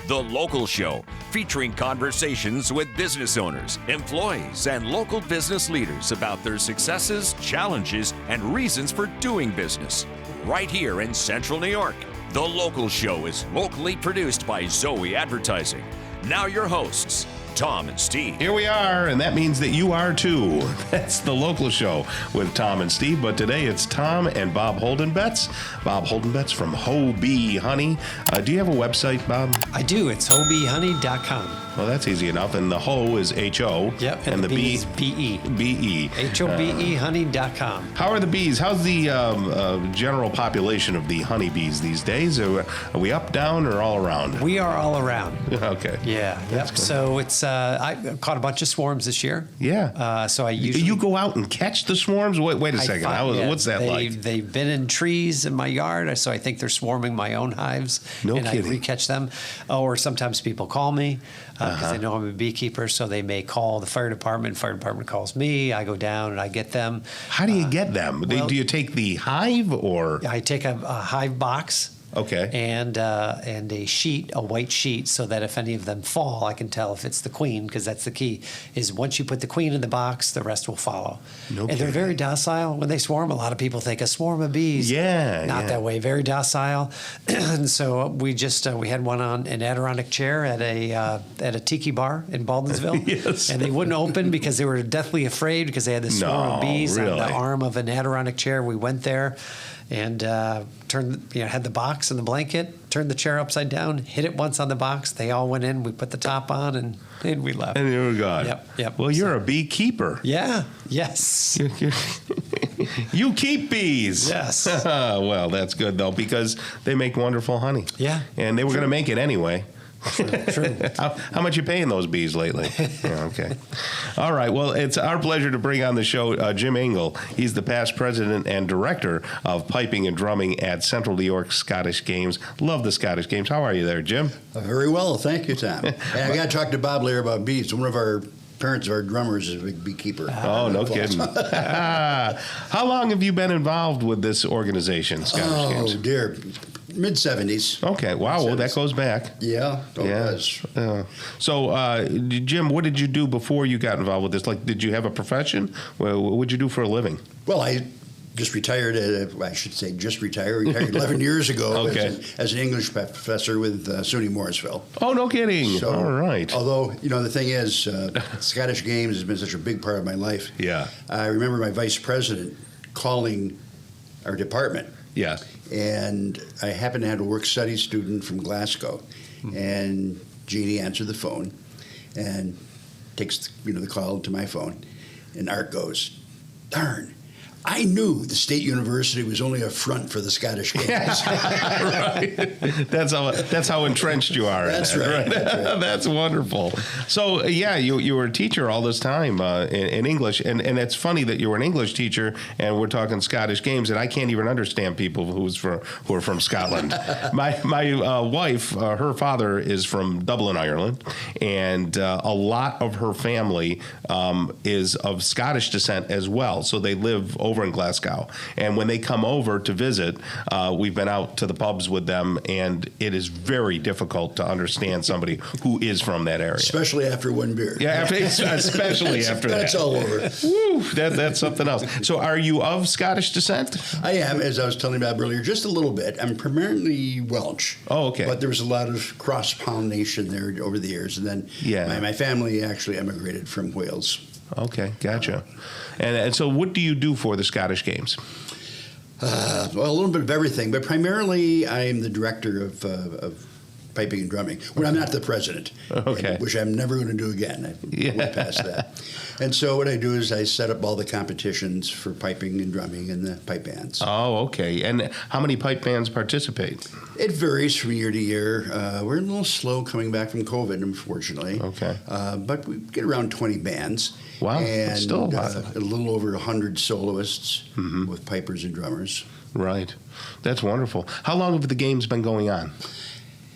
The Local Show, featuring conversations with business owners, employees, and local business leaders about their successes, challenges, and reasons for doing business. Right here in Central New York. The Local Show is locally produced by Zoey Advertising. Now your hosts, Tom and Steve. Here we are, and that means that you are too. That's The Local Show with Tom and Steve, but today it's Tom and Bob Holden-Betts. Bob Holden-Betts from Ho Bee Honey. Do you have a website, Bob? I do. It's hobeehoney.com. Well, that's easy enough. And the Ho is H-O. Yep. And the bee bee is B-E. B-E. H-O-B-E honey.com. How are the bees? How's the general population of the honeybees these days? Are we up, down, or all around? We are all around. Okay. Yeah. Yep. Good. So it's I caught a bunch of swarms this year. Yeah. So I usually you go out and catch the swarms? Wait a second. What's that like? They've been in trees in my yard, so I think they're swarming my own hives. No and kidding. I recatch them. Or sometimes people call me because they know I'm a beekeeper, so they may call the fire department. Fire department calls me. I go down and I get them. How do you get them? well- Do you take the hive or? I take a hive box. Okay. And a sheet, a white sheet, so that if any of them fall, I can tell if it's the queen, because that's the key, is once you put the queen in the box, the rest will follow. No and kidding. they're very docile when they swarm. A lot of people think a swarm of bees. Yeah. Not that way, very docile. And so we just, we had one on an Adirondack chair at a tiki bar in Baldwinsville. Yes. And they wouldn't open because they were deathly afraid because they had this swarm of bees really? on the arm of an Adirondack chair. We went there and had the box and the blanket, turned the chair upside down, hit it once on the box. They all went in. We put the top on, and we left. And you were gone. Yep. Well, you're a beekeeper. Yeah. Yes. You keep bees. Yes. Well, that's good, though, because they make wonderful honey. Yeah. And they were going to make it anyway. True. How much you paying those bees lately? Yeah, okay. All right. Well, it's our pleasure to bring on the show Jim Engle. He's the past president and director of piping and drumming at Central New York Scottish Games. Love the Scottish Games. How are you there, Jim? Very well. Thank you, Tom. And I got to talk to Bob later about bees. One of our parents of our drummers is a big beekeeper. Oh, no kidding. How long have you been involved with this organization, Scottish Games? Oh, dear. Mid-70s. Okay. Wow. Well, that goes back. Yeah. It does. So, Jim, what did you do before you got involved with this? Like, did you have a profession? What did you do for a living? Well, I just retired. Retired 11 years ago Okay. as an English professor with SUNY Morrisville. Oh, no kidding. So, all right. Although, the thing is, Scottish Games has been such a big part of my life. Yeah. I remember my vice president calling our department. Yeah. And I happened to have a work-study student from Glasgow, and Jeannie answered the phone and takes the call to my phone, and Art goes, "Darn, I knew the State University was only a front for the Scottish Games." Right. That's how entrenched you are. That's in that, right. That's right. That's wonderful. So you were a teacher all this time in English, and it's funny that you were an English teacher, and we're talking Scottish Games, and I can't even understand people who are from Scotland. My wife, her father is from Dublin, Ireland, and a lot of her family is of Scottish descent as well. So they live over in Glasgow, and when they come over to visit, we've been out to the pubs with them, and it is very difficult to understand somebody who is from that area. Especially after one beer. Yeah, especially after that. That's all over. Woo, that's something else. So are you of Scottish descent? I am, as I was telling Bob earlier, just a little bit. I'm primarily Welsh. Oh, okay. But there was a lot of cross-pollination there over the years. And then my family actually emigrated from Wales. Okay, gotcha. And so what do you do for the Scottish Games? Well, a little bit of everything, but primarily I'm the director of piping and drumming, when I'm not the president, Okay. which I'm never going to do again. I went past that. And so what I do is I set up all the competitions for piping and drumming and the pipe bands. Oh, okay. And how many pipe bands participate? It varies from year to year. We're a little slow coming back from COVID, unfortunately. Okay. But we get around 20 bands. Wow, And that's still a lot. a little over 100 soloists with pipers and drummers. Right. That's wonderful. How long have the games been going on?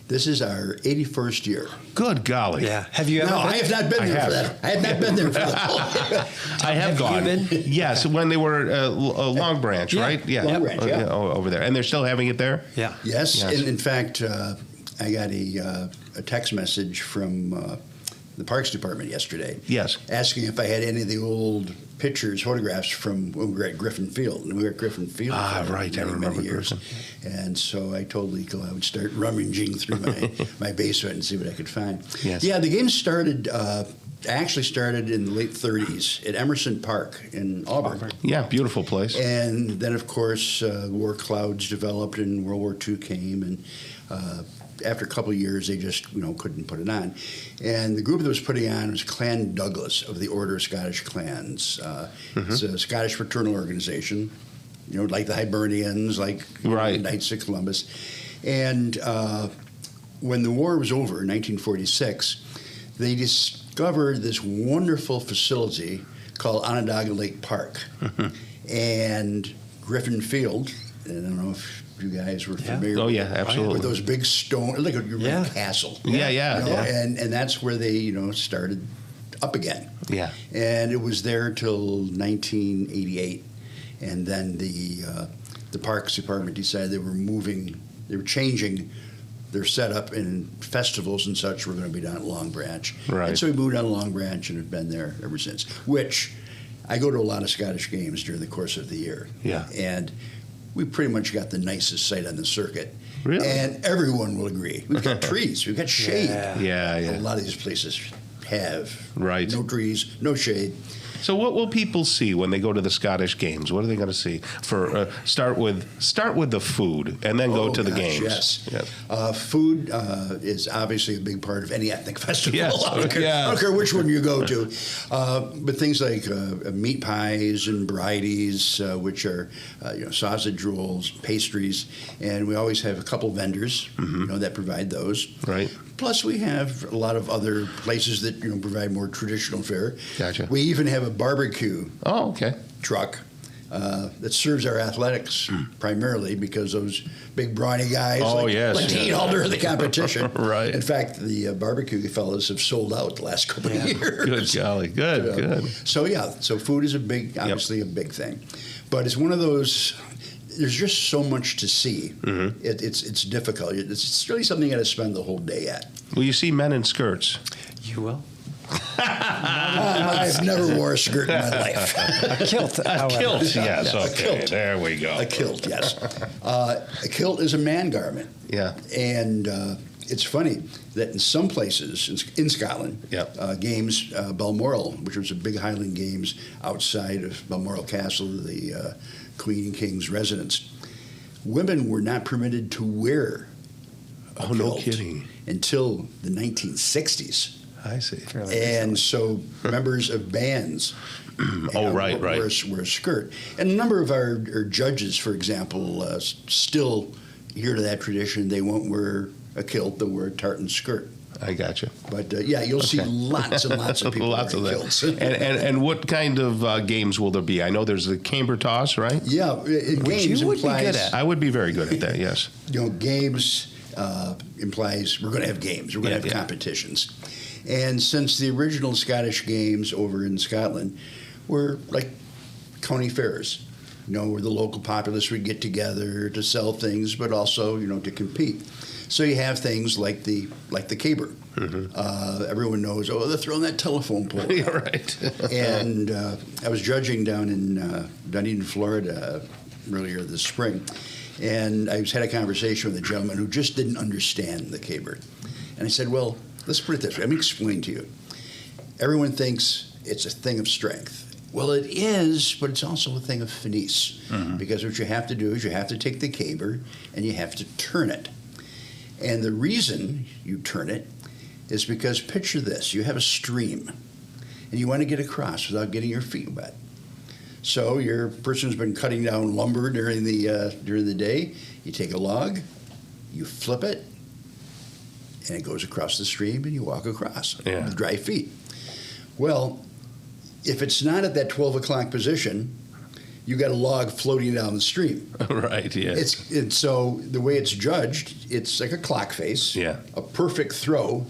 This is our 81st year. Good golly. Yeah. Have you ever No, been? I have not been there for that. I have not been there for that. I have gone. you been? Yes, when they were Long Branch, Yeah. right? Long Branch, yeah. Over there. And they're still having it there? Yeah. Yes, Yes. and in fact, I got a text message from the Parks Department yesterday. Yes. Asking if I had any of the old photographs from when we were at Griffin Field. And we were at Griffin Field for right. I remember many years. And so I told Eagle I would start rummaging through my basement and see what I could find. Yes. Yeah, the game started, actually started in the late 30s at Emerson Park in Auburn. Yeah, beautiful place. And then, of course, war clouds developed and World War II came. And after a couple of years, they just couldn't put it on. And the group that was putting it on was Clan Douglas of the Order of Scottish Clans. It's a Scottish fraternal organization, like the Hibernians, like Knights of Columbus. And when the war was over in 1946, they discovered this wonderful facility called Onondaga Lake Park. And Griffin Field, and I don't know if you guys were familiar Oh, yeah, absolutely. with those big stone, like a castle. Yeah. And that's where they, started up again. Yeah. And it was there till 1988. And then the Parks Department decided they were changing their setup, and festivals and such were going to be down at Long Branch. Right. And so we moved down to Long Branch and have been there ever since, which I go to a lot of Scottish games during the course of the year. Yeah. And we pretty much got the nicest site on the circuit. Really? And everyone will agree. We've got trees. We've got shade. Yeah. A lot of these places have no trees, no shade. So what will people see when they go to the Scottish games? What are they going to see? For start with the food, and then go to the games. Yes. Food is obviously a big part of any ethnic festival. Yes. I don't care which one you go to. But things like meat pies and varieties, which are sausage rolls, pastries, and we always have a couple vendors that provide those. Right. Plus, we have a lot of other places that provide more traditional fare. Gotcha. We even have a barbecue truck that serves our athletics primarily, because those big brawny guys like to eat all during the competition. Right. In fact, the barbecue fellas have sold out the last couple of years. Good golly, good. So food is obviously a big thing, but it's one of those. There's just so much to see. It's difficult. It's really something you got to spend the whole day at. Will you see men in skirts? You will. I've never wore a skirt in my life. A kilt. A kilt, yes. A Okay, kilt. there we go. A kilt, yes. A kilt is a man garment. Yeah. And it's funny that in some places in Scotland, games, Balmoral, which was a big Highland Games outside of Balmoral Castle, the Queen and King's residence, women were not permitted to wear a kilt no kidding. Until the 1960s. I see. And so members of bands wear a skirt. And a number of our judges, for example, still adhere to that tradition. They won't wear a kilt, they'll wear a tartan skirt. I got you. But you'll see lots and lots of people wearing kilts. and what kind of games will there be? I know there's the camber toss, right? Yeah, games you would implies, be good at. I would be very good at that, yes. Games implies we're going to have games. We're going to have competitions. And since the original Scottish games over in Scotland were like county fairs, where the local populace would get together to sell things, but also, to compete. So you have things like the caber. Everyone knows, they're throwing that telephone pole. Yeah, right. And I was judging down in Dunedin, Florida earlier this spring, and I had a conversation with a gentleman who just didn't understand the caber. And I said, well, let's put it this way. Let me explain to you. Everyone thinks it's a thing of strength. Well, it is, but it's also a thing of finesse. Because what you have to do is you have to take the caber and you have to turn it. And the reason you turn it is because, picture this, you have a stream and you want to get across without getting your feet wet. So your person who's been cutting down lumber during the day, you take a log, you flip it, and it goes across the stream and you walk across with dry feet. Well, if it's not at that 12 o'clock position, you got a log floating down the stream. Right, yeah. And so the way it's judged, it's like a clock face. Yeah. A perfect throw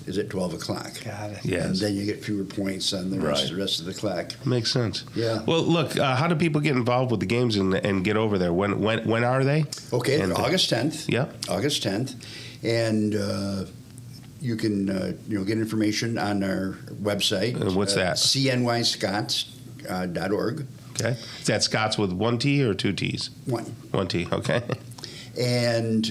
is at 12 o'clock. Got it. Yes. And then you get fewer points on the rest of the clock. Makes sense. Yeah. Well, look, how do people get involved with the games and get over there? When are they? Okay, August 10th. Yeah. August 10th. And you can get information on our website. And what's that? cnyscots.org. Okay. Is that Scots with one T or two T's? One T, okay. And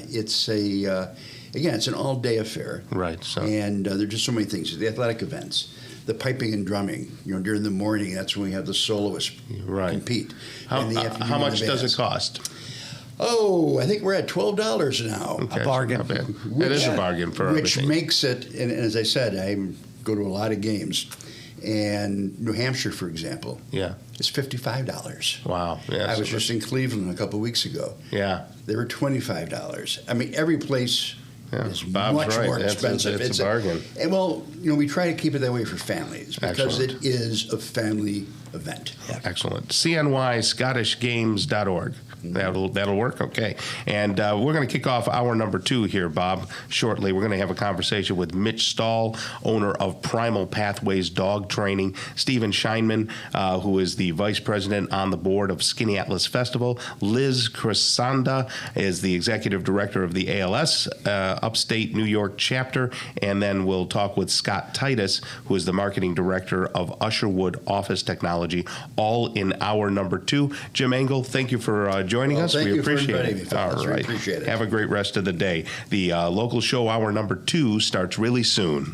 it's it's an all-day affair. Right. So. And there are just so many things. The athletic events, the piping and drumming. During the morning, that's when we have the soloists compete. How much does it cost? Oh, I think we're at $12 now. Okay, A bargain. Not bad. It is a bargain for which everything. makes it. And as I said, I go to a lot of games. And New Hampshire, for example, is $55. Wow. Yeah, I was just in Cleveland a couple of weeks ago. Yeah. They were $25. I mean, every place is Bob's much right. more expensive. It's a bargain. And we try to keep it that way for families because it is a family event. Yeah. Excellent. CNYScottishGames.org. That'll work. Okay. And we're going to kick off hour number 2 here, Bob, shortly. We're going to have a conversation with Mitch Stahl, owner of Primal Pathways Dog Training, Stephen Scheinman, who is the vice president on the board of Skinny Atlas Festival, Liz Crisanda is the executive director of the ALS Upstate New York chapter, and then we'll talk with Scott Titus, who is the marketing director of Usherwood Office Technology, all in hour number 2. Jim Engle, thank you for joining us. Thank we you appreciate for inviting it. me, All fellas. right. We appreciate it. Have a great rest of the day. The local show hour number 2 starts really soon.